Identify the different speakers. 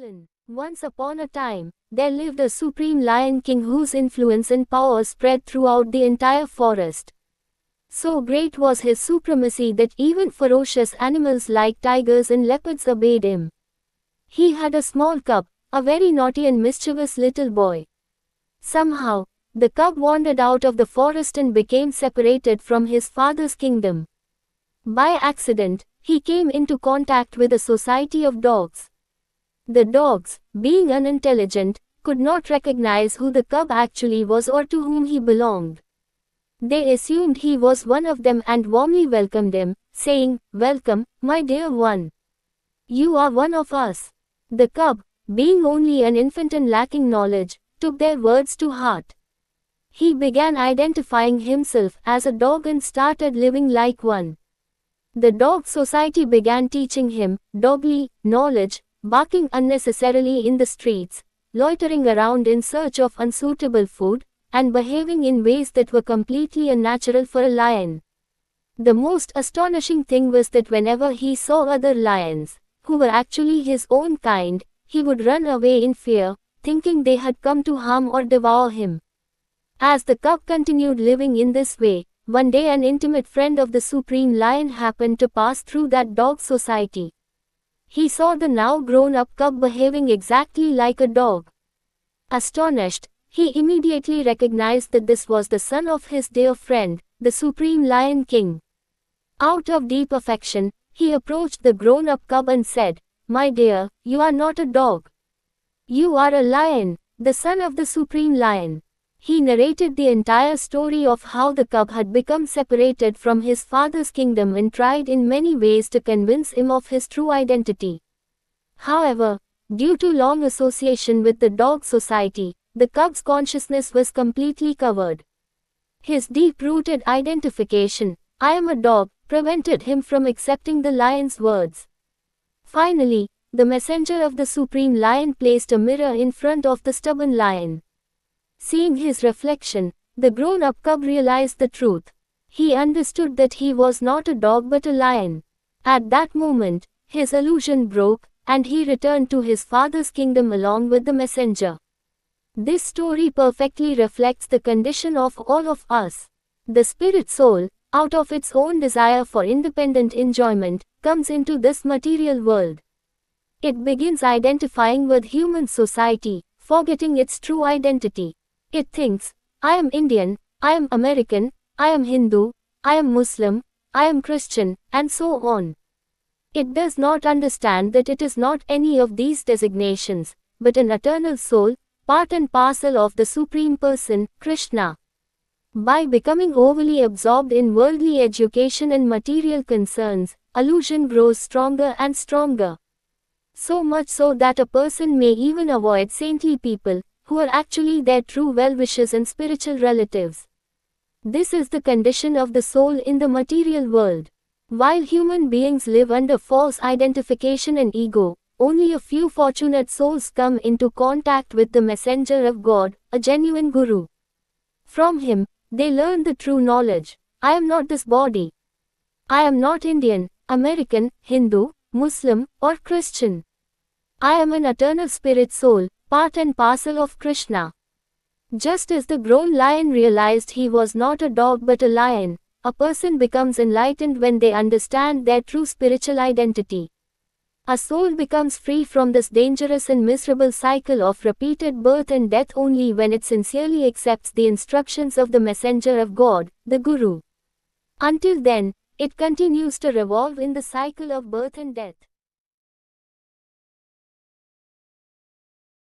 Speaker 1: stolen. Once upon a time, there lived a supreme lion king whose influence and power spread throughout the entire forest. So great was his supremacy that even ferocious animals like tigers and leopards obeyed him. He had a small cub, a very naughty and mischievous little boy. Somehow, the cub wandered out of the forest and became separated from his father's kingdom. By accident, he came into contact with a society of dogs. The dogs, being unintelligent, could not recognize who the cub actually was or to whom he belonged. They assumed he was one of them and warmly welcomed him, saying, "Welcome, my dear one. You are one of us." The cub, being only an infant and lacking knowledge, took their words to heart. He began identifying himself as a dog and started living like one. The dog society began teaching him dogly knowledge, barking unnecessarily in the streets, loitering around in search of unsuitable food, and behaving in ways that were completely unnatural for a lion. The most astonishing thing was that whenever he saw other lions, who were actually his own kind, he would run away in fear, thinking they had come to harm or devour him. As the cub continued living in this way, one day an intimate friend of the supreme lion happened to pass through that dog society. He saw the now grown-up cub behaving exactly like a dog. Astonished, he immediately recognized that this was the son of his dear friend, the supreme lion king. Out of deep affection, he approached the grown-up cub and said, "My dear, you are not a dog. You are a lion, the son of the supreme lion." He narrated the entire story of how the cub had become separated from his father's kingdom and tried in many ways to convince him of his true identity. However, due to long association with the dog society, the cub's consciousness was completely covered. His deep-rooted identification, "I am a dog," prevented him from accepting the lion's words. Finally, the messenger of the supreme lion placed a mirror in front of the stubborn lion. Seeing his reflection, the grown-up cub realized the truth. He understood that he was not a dog but a lion. At that moment, his illusion broke, and he returned to his father's kingdom along with the messenger. This story perfectly reflects the condition of all of us. The spirit soul, out of its own desire for independent enjoyment, comes into this material world. It begins identifying with human society, forgetting its true identity. It thinks, "I am Indian, I am American, I am Hindu, I am Muslim, I am Christian," and so on. It does not understand that it is not any of these designations, but an eternal soul, part and parcel of the Supreme Person, Krishna. By becoming overly absorbed in worldly education and material concerns, illusion grows stronger and stronger. So much so that a person may even avoid saintly people, who are actually their true well-wishers and spiritual relatives. This is the condition of the soul in the material world. While human beings live under false identification and ego, only a few fortunate souls come into contact with the messenger of God, a genuine guru. From him, they learn the true knowledge. "I am not this body. I am not Indian, American, Hindu, Muslim, or Christian. I am an eternal spirit soul, part and parcel of Krishna." Just as the grown lion realized he was not a dog but a lion, a person becomes enlightened when they understand their true spiritual identity. A soul becomes free from this dangerous and miserable cycle of repeated birth and death only when it sincerely accepts the instructions of the messenger of God, the Guru. Until then, it continues to revolve in the cycle of birth and death.